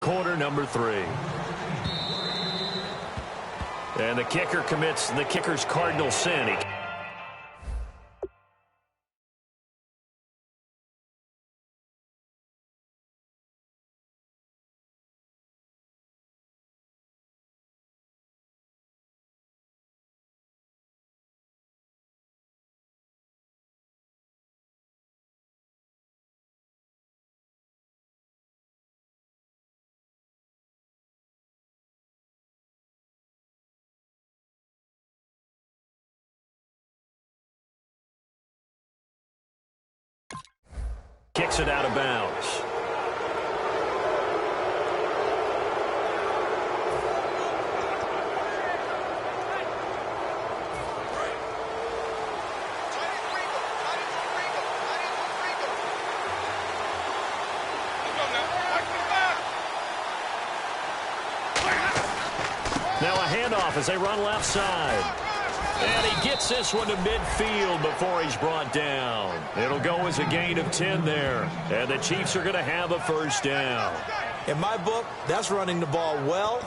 quarter, number 3. And the kicker commits the kicker's cardinal sin. Kicks it out of bounds. Now a handoff as they run left side. And he gets this one to midfield before he's brought down. It'll go as a gain of 10 there. And the Chiefs are going to have a first down. In my book, that's running the ball well,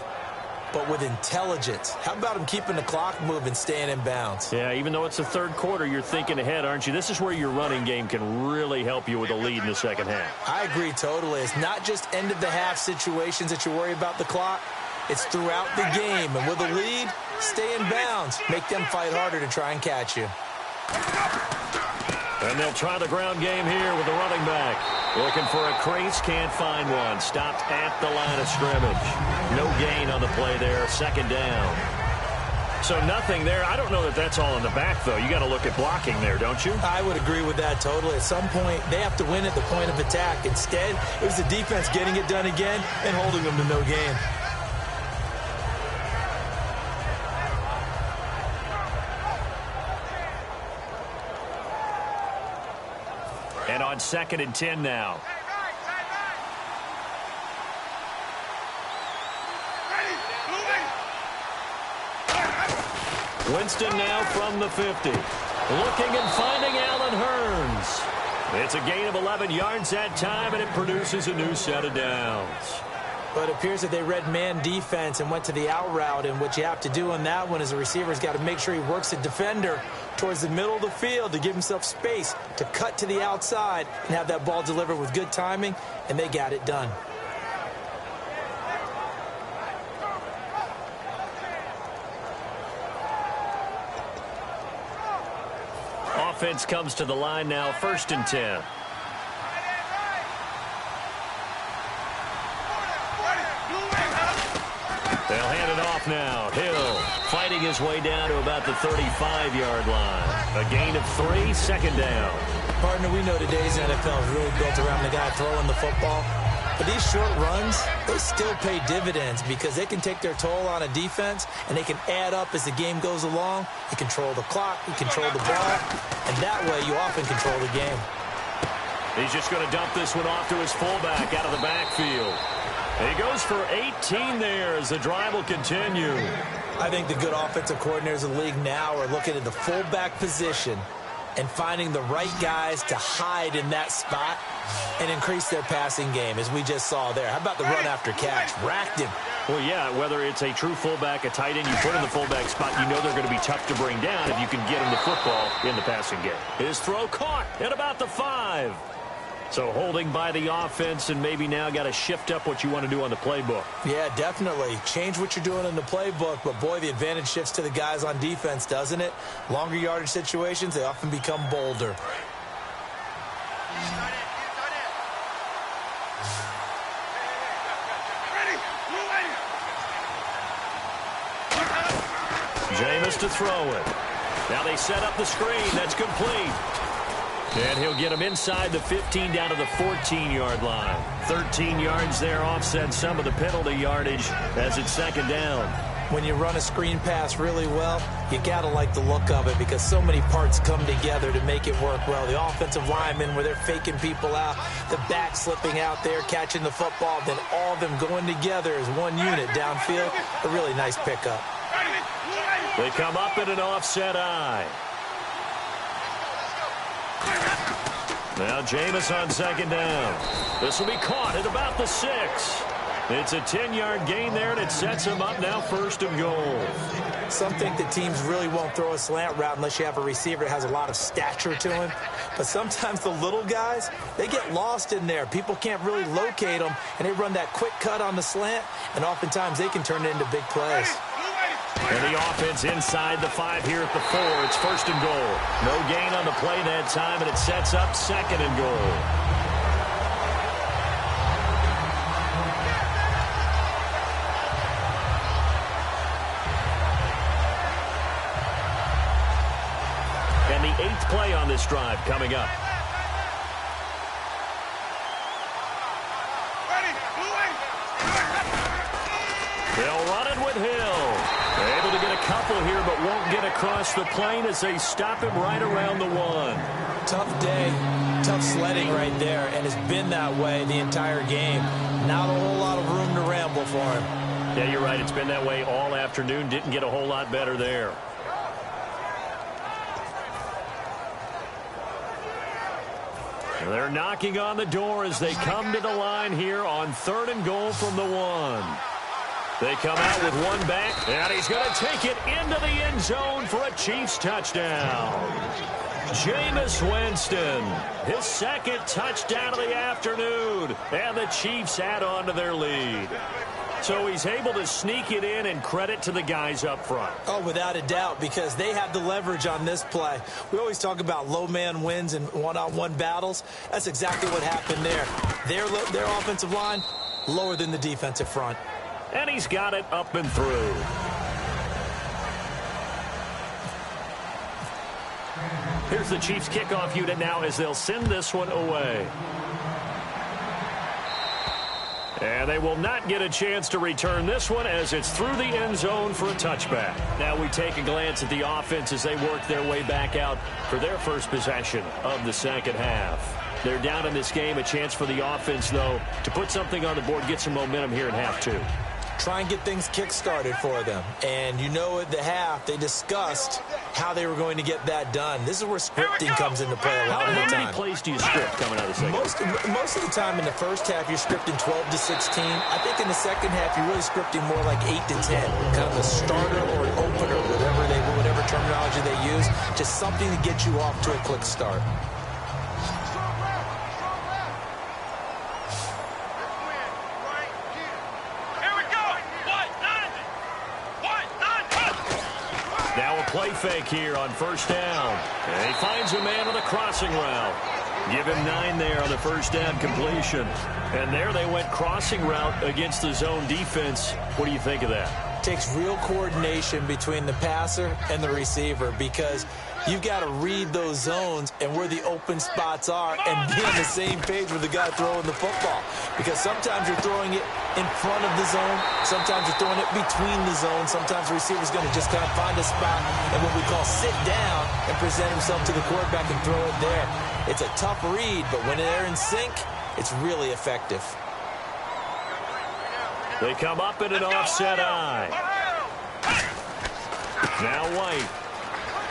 but with intelligence. How about him keeping the clock moving, staying in bounds? Yeah, even though it's the third quarter, you're thinking ahead, aren't you? This is where your running game can really help you with a lead in the second half. I agree totally. It's not just end-of-the-half situations that you worry about the clock. It's throughout the game. And with a lead, stay in bounds. Make them fight harder to try and catch you. And they'll try the ground game here with the running back. Looking for a crease, can't find one. Stopped at the line of scrimmage. No gain on the play there, second down. So nothing there. I don't know that that's all in the back, though. You got to look at blocking there, don't you? I would agree with that totally. At some point, they have to win at the point of attack. Instead, it was the defense getting it done again and holding them to no gain. And on 2nd and 10 now. Winston now from the 50. Looking and finding Allen Hurns. It's a gain of 11 yards that time, and it produces a new set of downs. But it appears that they read man defense and went to the out route, and what you have to do on that one is the receiver's got to make sure he works the defender towards the middle of the field to give himself space to cut to the outside and have that ball delivered with good timing, and they got it done. Offense comes to the line now, 1st and 10. They'll hand it off now. Hill fighting his way down to about the 35-yard line. A gain of 3, second down. Partner, we know today's NFL is really built around the guy throwing the football. But these short runs, they still pay dividends because they can take their toll on a defense and they can add up as the game goes along. You control the clock, you control the ball, and that way you often control the game. He's just going to dump this one off to his fullback out of the backfield. He goes for 18 there as the drive will continue. I think the good offensive coordinators in the league now are looking at the fullback position and finding the right guys to hide in that spot and increase their passing game, as we just saw there. How about the run after catch? Racked him. Well, yeah, whether it's a true fullback, a tight end, you put in the fullback spot, you know they're going to be tough to bring down if you can get him the football in the passing game. His throw caught at about the 5. So holding by the offense, and maybe now got to shift up what you want to do on the playbook. Yeah, definitely. Change what you're doing in the playbook, but boy, the advantage shifts to the guys on defense, doesn't it? Longer yardage situations, they often become bolder. Jameis to throw it. Now they set up the screen. That's complete. And he'll get him inside the 15 down to the 14-yard line. 13 yards there, offset some of the penalty yardage as it's second down. When you run a screen pass really well, you got to like the look of it because so many parts come together to make it work well. The offensive linemen where they're faking people out, the back slipping out there, catching the football, then all of them going together as one unit downfield. A really nice pickup. They come up in an offset eye. Now Jameis on second down. This will be caught at about the 6. It's a 10-yard gain there, and it sets him up now 1st and goal. Some think that teams really won't throw a slant route unless you have a receiver that has a lot of stature to him. But sometimes the little guys, they get lost in there. People can't really locate them, and they run that quick cut on the slant, and oftentimes they can turn it into big plays. And the offense inside the 5 here at the 4. It's 1st and goal. No gain on the play that time, and it sets up 2nd and goal. And the 8th play on this drive coming up. They'll run it with Hill. Able to get a couple here, but won't get across the plane as they stop him right around the 1. Tough day, tough sledding right there, and it's been that way the entire game. Not a whole lot of room to ramble for him. Yeah, you're right. It's been that way all afternoon. Didn't get a whole lot better there. They're knocking on the door as they come to the line here on 3rd and goal from the 1. They come out with one back, and he's going to take it into the end zone for a Chiefs touchdown. Jameis Winston, his 2nd touchdown of the afternoon, and the Chiefs add on to their lead. So he's able to sneak it in, and credit to the guys up front. Oh, without a doubt, because they have the leverage on this play. We always talk about low man wins in one-on-one battles. That's exactly what happened there. Their offensive line, lower than the defensive front. And he's got it up and through. Here's the Chiefs kickoff unit now as they'll send this one away. And they will not get a chance to return this one as it's through the end zone for a touchback. Now we take a glance at the offense as they work their way back out for their first possession of the 2nd half. They're down in this game. A chance for the offense, though, to put something on the board, get some momentum here in half 2. Try and get things kick-started for them. And you know at the half, they discussed how they were going to get that done. This is where scripting comes into play a lot of the time. How many plays do you script coming out of the second? Most of the time in the first half, you're scripting 12 to 16. I think in the second half, you're really scripting more like 8 to 10. Kind of a starter or an opener, whatever terminology they use. Just something to get you off to a quick start. Play fake here on 1st down. And he finds a man with a crossing route. Give him 9 there on the 1st down completion. And there they went crossing route against the zone defense. What do you think of that? Takes real coordination between the passer and the receiver because you've got to read those zones and where the open spots are and be on the same page with the guy throwing the football. Because sometimes you're throwing it in front of the zone. Sometimes you're throwing it between the zones. Sometimes the receiver's going to just kind of find a spot and what we call sit down and present himself to the quarterback and throw it there. It's a tough read, but when they're in sync, it's really effective. They come up in an offset eye. Now White.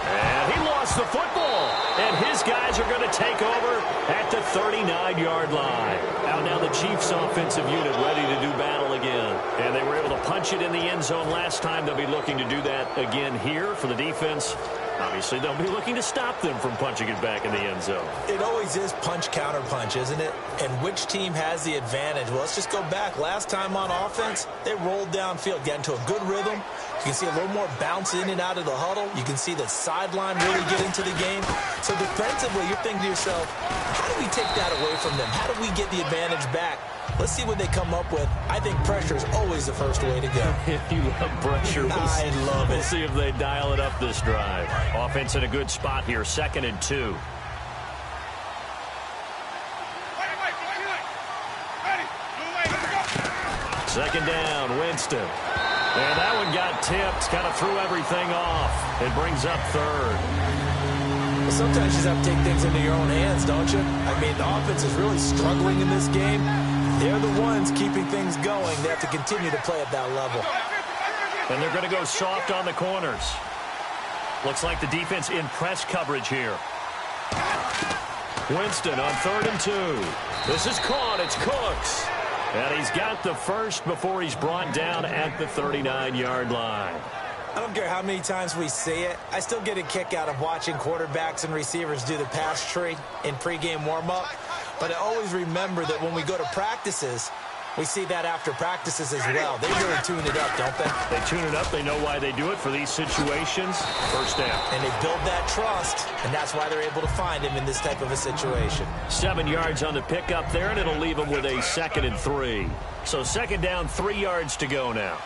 And he lost the football. And his guys are going to take over at the 39-yard line. Out now the Chiefs offensive unit ready to do battle again. And they were able to punch it in the end zone last time. They'll be looking to do that again here for the defense. Obviously, they'll be looking to stop them from punching it back in the end zone. It always is punch-counter-punch, isn't it? And which team has the advantage? Well, let's just go back. Last time on offense, they rolled downfield, got into a good rhythm. You can see a little more bounce in and out of the huddle. You can see the sideline really get into the game. So defensively, you're thinking to yourself, how do we take that away from them? How do we get the advantage back? Let's see what they come up with. I think pressure is always the first way to go. You love pressure. I love it. We'll see if they dial it up this drive. Offense in a good spot here, 2nd and 2. Second down, Winston. And that one got tipped, kind of threw everything off. It brings up 3rd. Well, sometimes you just have to take things into your own hands, don't you? I mean, the offense is really struggling in this game. They're the ones keeping things going. They have to continue to play at that level. And they're going to go soft on the corners. Looks like the defense in press coverage here. Winston on 3rd and 2. This is caught. It's Cooks. And he's got the first before he's brought down at the 39-yard line. I don't care how many times we see it. I still get a kick out of watching quarterbacks and receivers do the pass tree in pregame warm-up. But I always remember that when we go to practices, we see that after practices as well. They really tune it up, don't they? They tune it up. They know why they do it for these situations. First down. And they build that trust, and that's why they're able to find him in this type of a situation. 7 yards on the pickup there, and it'll leave him with a 2nd and 3. So 2nd down, 3 yards to go now.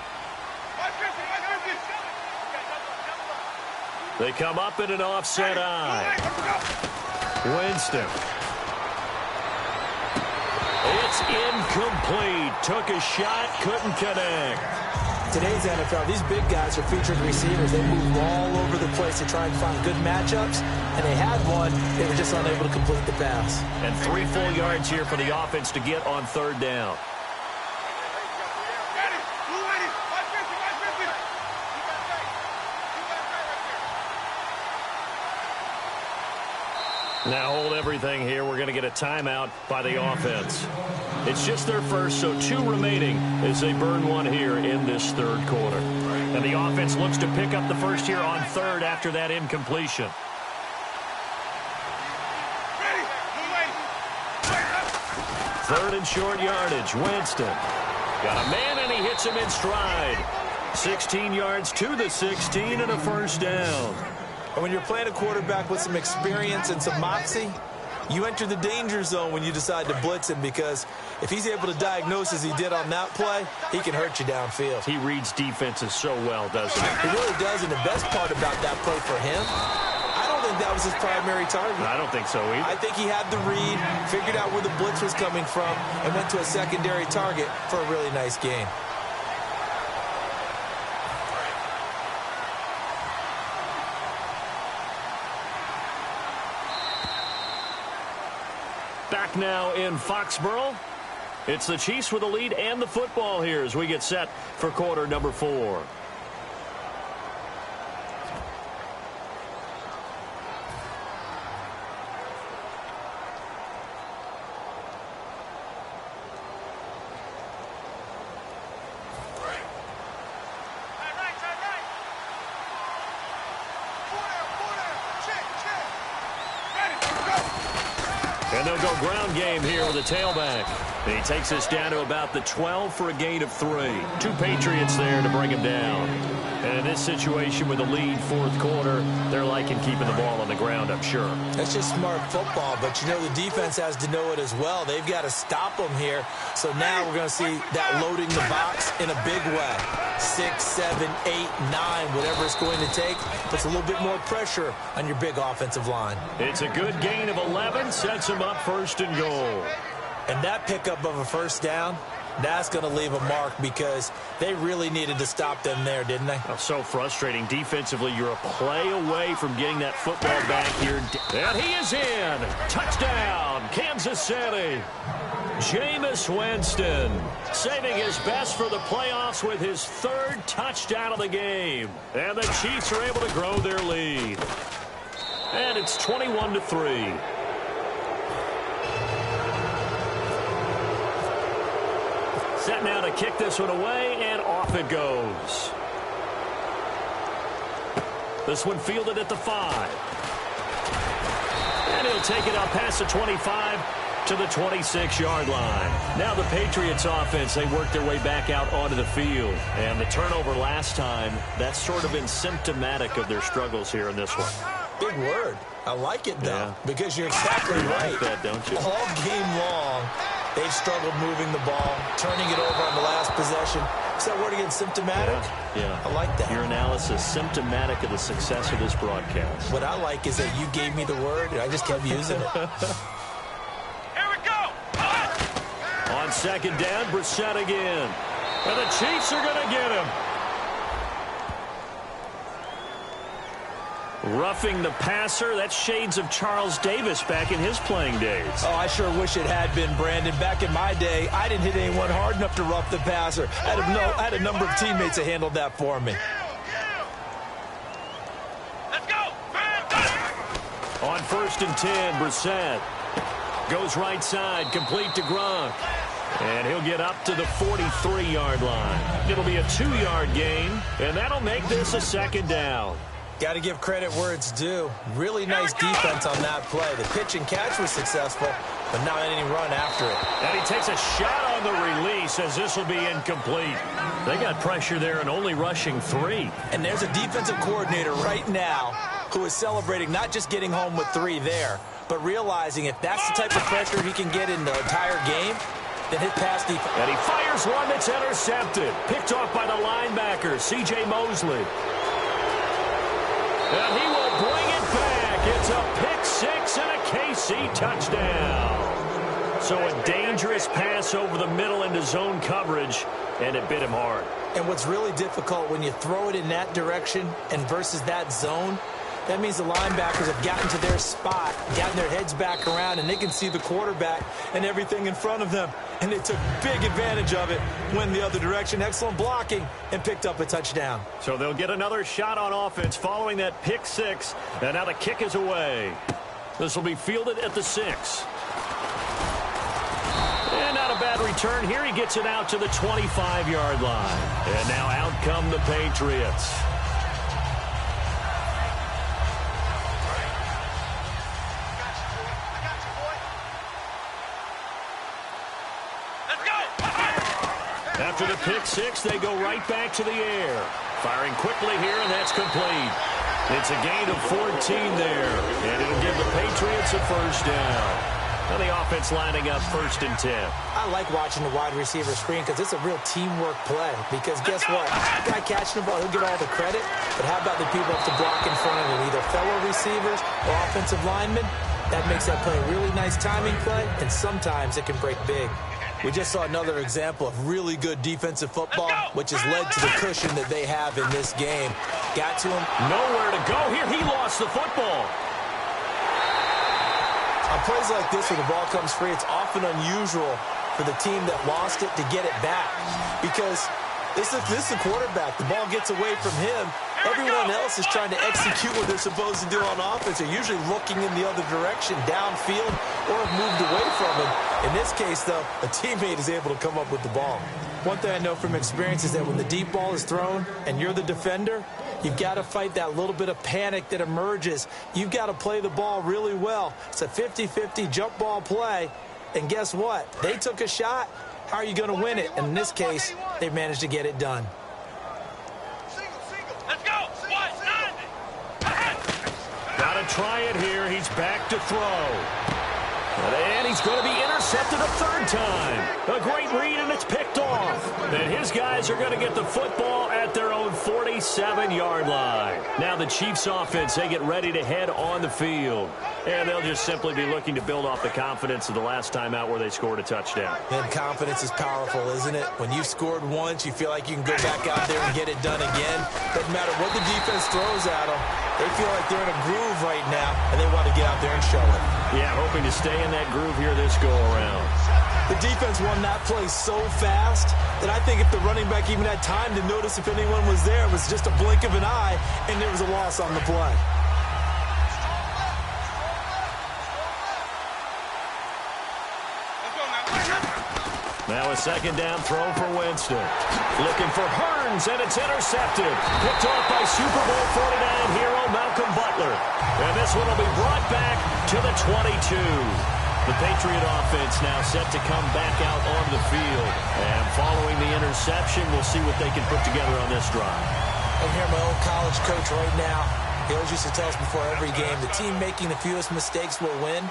They come up in an offset eye. Winston. It's incomplete. Took a shot, couldn't connect. Today's NFL, these big guys are featured receivers. They move all over the place to try and find good matchups, and they had one. They were just unable to complete the pass. And 3 full yards here for the offense to get on 3rd down. Now hold everything here. We're going to get a timeout by the offense. It's just their first, so 2 remaining as they burn one here in this 3rd quarter. And the offense looks to pick up the first here on 3rd after that incompletion. Third and short yardage. Winston. Got a man, and he hits him in stride. 16 yards to the 16 and a first down. And when you're playing a quarterback with some experience and some moxie, you enter the danger zone when you decide to blitz him, because if he's able to diagnose as he did on that play, he can hurt you downfield. He reads defenses so well, doesn't he? He really does, and the best part about that play for him, I don't think that was his primary target. I don't think so either. I think he had the read, figured out where the blitz was coming from, and went to a secondary target for a really nice gain. Back now in Foxborough. It's the Chiefs with the lead and the football here as we get set for quarter number 4. And they'll go ground game here with a tailback. And he takes us down to about the 12 for a gain of 3. 2 Patriots there to bring him down. And in this situation with the lead 4th quarter, they're liking keeping the ball on the ground, I'm sure. That's just smart football, but you know the defense has to know it as well. They've got to stop them here. So now we're going to see that loading the box in a big way. 6, 7, 8, 9, whatever it's going to take. Puts a little bit more pressure on your big offensive line. It's a good gain of 11, sets him up 1st and goal. And that pickup of a first down, that's going to leave a mark, because they really needed to stop them there, didn't they? Oh, so frustrating. Defensively, you're a play away from getting that football back here. And he is in. Touchdown, Kansas City. Jameis Winston saving his best for the playoffs with his 3rd touchdown of the game. And the Chiefs are able to grow their lead. And it's 21-3. Set now to kick this one away, and off it goes. This one fielded at the 5. And he'll take it up past the 25 to the 26-yard line. Now the Patriots offense, they work their way back out onto the field. And the turnover last time, that's sort of been symptomatic of their struggles here in this one. Big word. I like it, though, because you're exactly right. You like that, don't you? All game long, they've struggled moving the ball, turning it over on the last possession. Is that word again, symptomatic? Yeah. I like that. Your analysis, symptomatic of the success of this broadcast. What I like is that you gave me the word, and I just kept using it. Here we go. On 2nd down, Brissett again. And the Chiefs are going to get him. Roughing the passer. That's shades of Charles Davis back in his playing days. Oh, I sure wish it had been, Brandon. Back in my day, I didn't hit anyone hard enough to rough the passer. I had a number of teammates that handled that for me. Let's go. On 1st and 10, Brissett goes right side, complete to Gronk. And he'll get up to the 43-yard line. It'll be a 2-yard gain, and that'll make this a second down. Got to give credit where it's due. Really nice defense on that play. The pitch and catch was successful, but not any run after it. And he takes a shot on the release as this will be incomplete. They got pressure there and only rushing 3. And there's a defensive coordinator right now who is celebrating not just getting home with 3 there, but realizing if that's the type of pressure he can get in the entire game, then his pass defense. And he fires one that's intercepted. Picked off by the linebacker, C.J. Mosley. And he will bring it back. It's a pick 6 and a KC touchdown. So a dangerous pass over the middle into zone coverage, and it bit him hard. And what's really difficult when you throw it in that direction and versus that zone, that means the linebackers have gotten to their spot, gotten their heads back around, and they can see the quarterback and everything in front of them. And they took big advantage of it, went the other direction, excellent blocking, and picked up a touchdown. So they'll get another shot on offense following that pick 6, and now the kick is away. This will be fielded at the 6. And not a bad return here. He gets it out to the 25-yard line. And now out come the Patriots. After the pick 6, they go right back to the air. Firing quickly here, and that's complete. It's a gain of 14 there, and it'll give the Patriots a first down. Now the offense lining up 1st and 10. I like watching the wide receiver screen because it's a real teamwork play. Because guess what? The guy catching the ball, he'll get all the credit. But how about the people up to block in front of him, either fellow receivers or offensive linemen? That makes that play a really nice timing play, and sometimes it can break big. We just saw another example of really good defensive football, which has led to the cushion that they have in this game. Got to him. Nowhere to go here. He lost the football. On plays like this where the ball comes free, it's often unusual for the team that lost it to get it back. Because this is the quarterback. The ball gets away from him. Everyone else is trying to execute what they're supposed to do on offense. They're usually looking in the other direction, downfield, or have moved away from him. In this case, though, a teammate is able to come up with the ball. One thing I know from experience is that when the deep ball is thrown and you're the defender, you've got to fight that little bit of panic that emerges. You've got to play the ball really well. It's a 50-50 jump ball play. And guess what? They took a shot. How are you going to win it? And in this case, they managed to get it done. Let's go. Got to try it here. He's back to throw. And he's going to be intercepted a 3rd time. A great read, and it's picked off. And his guys are going to get the football at their own 47-yard line. Now the Chiefs offense, they get ready to head on the field. And they'll just simply be looking to build off the confidence of the last time out where they scored a touchdown. And confidence is powerful, isn't it? When you've scored once, you feel like you can go back out there and get it done again. Doesn't matter what the defense throws at them. They feel like they're in a groove right now, and they want to get out there and show it. Yeah, hoping to stay in that groove here this go-around. The defense won that play so fast that I think if the running back even had time to notice if anyone was there, it was just a blink of an eye, and there was a loss on the play. Now a 2nd down throw for Winston. Looking for Hearns, and it's intercepted. Picked off by Super Bowl 49 hero Malcolm Butler. And this one will be brought back to the 22. The Patriot offense now set to come back out on the field. And following the interception, we'll see what they can put together on this drive. I hear my old college coach right now. He always used to tell us before every game, the team making the fewest mistakes will win.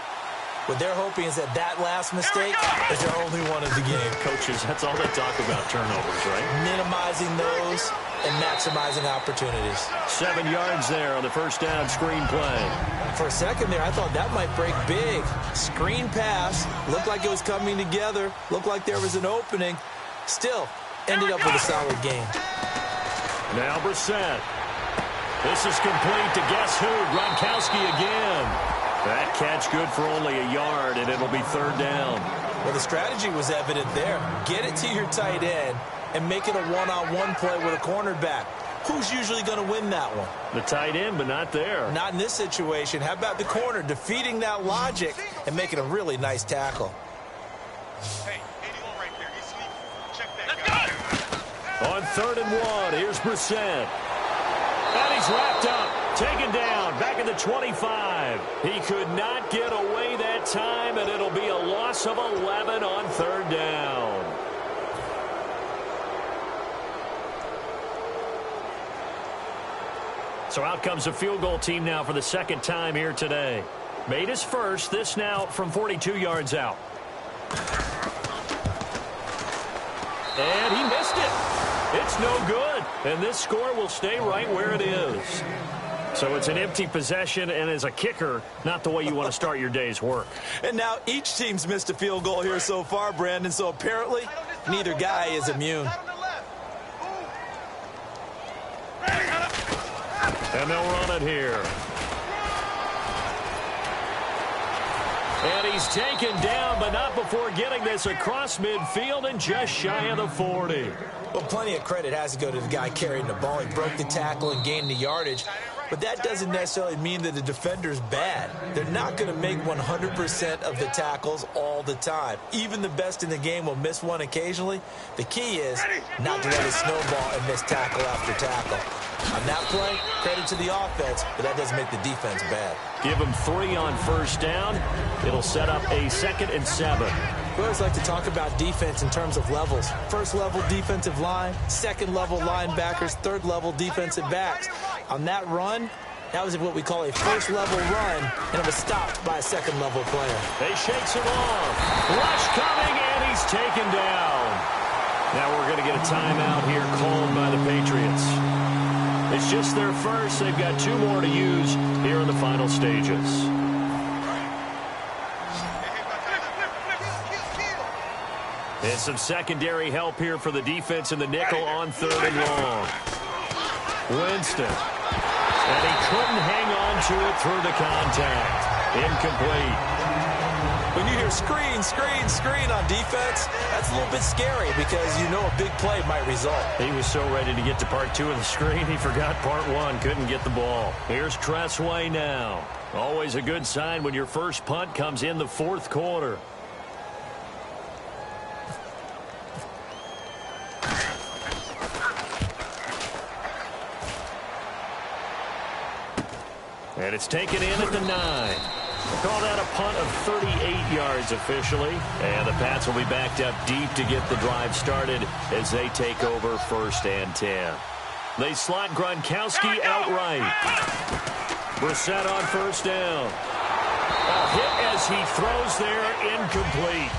What they're hoping is that last mistake is their only one of the game. Coaches, that's all they talk about, turnovers, right? Minimizing those and maximizing opportunities. 7 yards there on the 1st down screen play. For a second there, I thought that might break big. Screen pass. Looked like it was coming together. Looked like there was an opening. Still, ended up with a solid game. Now Brissett. This is complete to guess who? Gronkowski again. That catch good for only a yard, and it'll be 3rd down. Well, the strategy was evident there. Get it to your tight end and make it a one-on-one play with a cornerback. Who's usually going to win that one? The tight end, but not there. Not in this situation. How about the corner defeating that logic and making a really nice tackle? Hey, 81 right On 3rd and 1, here's Brissett. And he's wrapped up, taken down, back at the 25. He could not get away that time, and it'll be a loss of 11 on 3rd down. So out comes the field goal team now for the second time here today. Made his first, this now from 42 yards out. And he missed it. It's no good. And this score will stay right where it is. So it's an empty possession, and as a kicker, not the way you want to start your day's work. And now each team's missed a field goal here so far, Brandon, so apparently neither guy is immune. And they'll run it here. And he's taken down, but not before getting this across midfield and just shy of the 40. Well, plenty of credit has to go to the guy carrying the ball. He broke the tackle and gained the yardage. But that doesn't necessarily mean that the defender's bad. They're not going to make 100% of the tackles all the time. Even the best in the game will miss one occasionally. The key is not to let it snowball and miss tackle after tackle. On that play, credit to the offense, but that doesn't make the defense bad. Give them 3 on 1st down. It'll set up a 2nd and 7. We always like to talk about defense in terms of levels. 1st level defensive line, 2nd level linebackers, 3rd level defensive backs. On that run, that was what we call a 1st level run, and it was stopped by a 2nd level player. They shakes him off. Rush coming, and he's taken down. Now we're going to get a timeout here called by the Patriots. It's just their first. They've got 2 more to use here in the final stages. And some secondary help here for the defense in the nickel on 3rd and long. Winston. And he couldn't hang on to it through the contact. Incomplete. When you hear screen, screen, screen on defense, that's a little bit scary because you know a big play might result. He was so ready to get to part 2 of the screen, he forgot part 1, couldn't get the ball. Here's Tressway now. Always a good sign when your first punt comes in the 4th quarter. And it's taken in at the 9. Call that a punt of 38 yards officially. And the Pats will be backed up deep to get the drive started as they take over 1st and 10. They slot Gronkowski outright. Brissett on 1st down. A hit as he throws there, incomplete.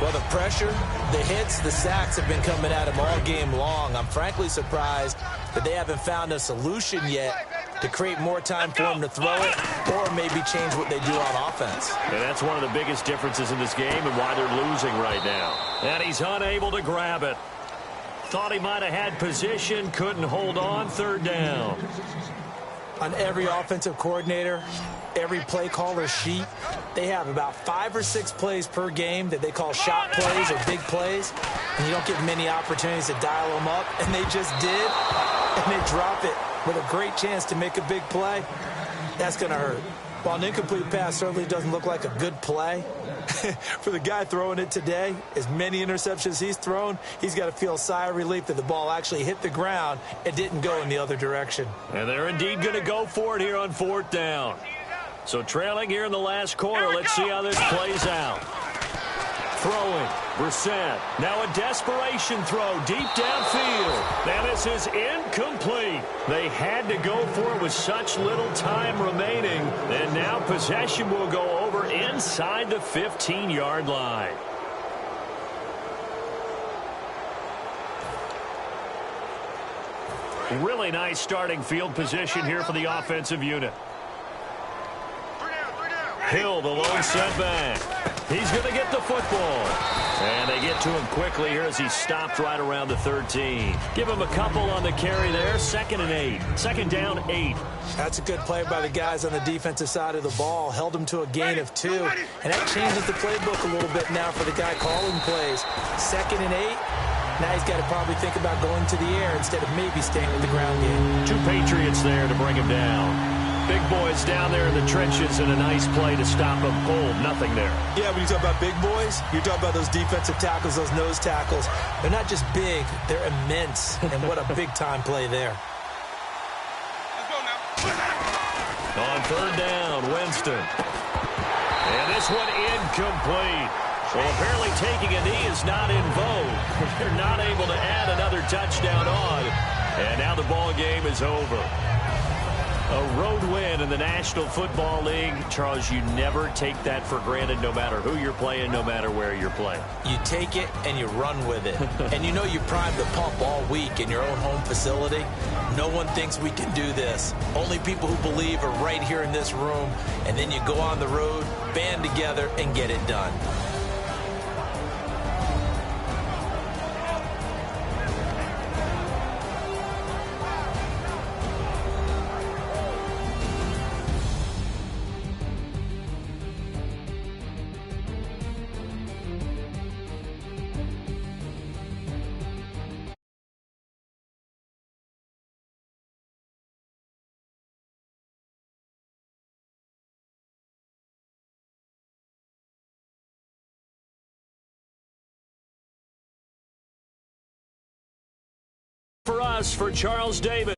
Well, the pressure, the hits, the sacks have been coming at him all game long. I'm frankly surprised that they haven't found a solution yet to create more time for him to throw it or maybe change what they do on offense. And that's one of the biggest differences in this game and why they're losing right now. And he's unable to grab it. Thought he might have had position, couldn't hold on, 3rd down. On every offensive coordinator, every play caller sheet, they have about 5 or 6 plays per game that they call shot plays or big plays, and you don't get many opportunities to dial them up, and they just did, and they drop it with a great chance to make a big play. That's going to hurt. While an incomplete pass certainly doesn't look like a good play, for the guy throwing it today, as many interceptions he's thrown, he's got to feel a sigh of relief that the ball actually hit the ground and didn't go in the other direction. And they're indeed going to go for it here on 4th down. So trailing here in the last quarter, let's see how this plays out. Throwing, Brissett. Now a desperation throw deep downfield. Now this is incomplete. They had to go for it with such little time remaining. And now possession will go over inside the 15-yard line. Really nice starting field position here for the offensive unit. Hill, the lone setback. He's going to get the football. And they get to him quickly here as he stopped right around the 13. Give him a couple on the carry there. 2nd and 8. 2nd down, 8. That's a good play by the guys on the defensive side of the ball. Held him to a gain of 2. And that changes the playbook a little bit now for the guy calling plays. 2nd and 8. Now he's got to probably think about going to the air instead of maybe staying with the ground game. 2 Patriots there to bring him down. Big boys down there in the trenches, and a nice play to stop them cold. Nothing there. Yeah, when you talk about big boys, you're talking about those defensive tackles, those nose tackles. They're not just big, they're immense. And what a big-time play there. Let's go now. On third down, Winston. And this one incomplete. Well, apparently taking a knee is not in vogue. They're not able to add another touchdown on. And now the ball game is over. A road win in the National Football League. Charles, you never take that for granted no matter who you're playing, no matter where you're playing. You take it and you run with it. And you know you primed the pump all week in your own home facility. No one thinks we can do this. Only people who believe are right here in this room. And then you go on the road, band together, and get it done. For us, for Charles Davis,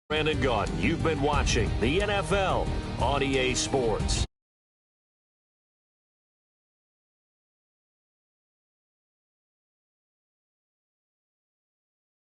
Brandon Gaudin, you've been watching the NFL on EA Sports.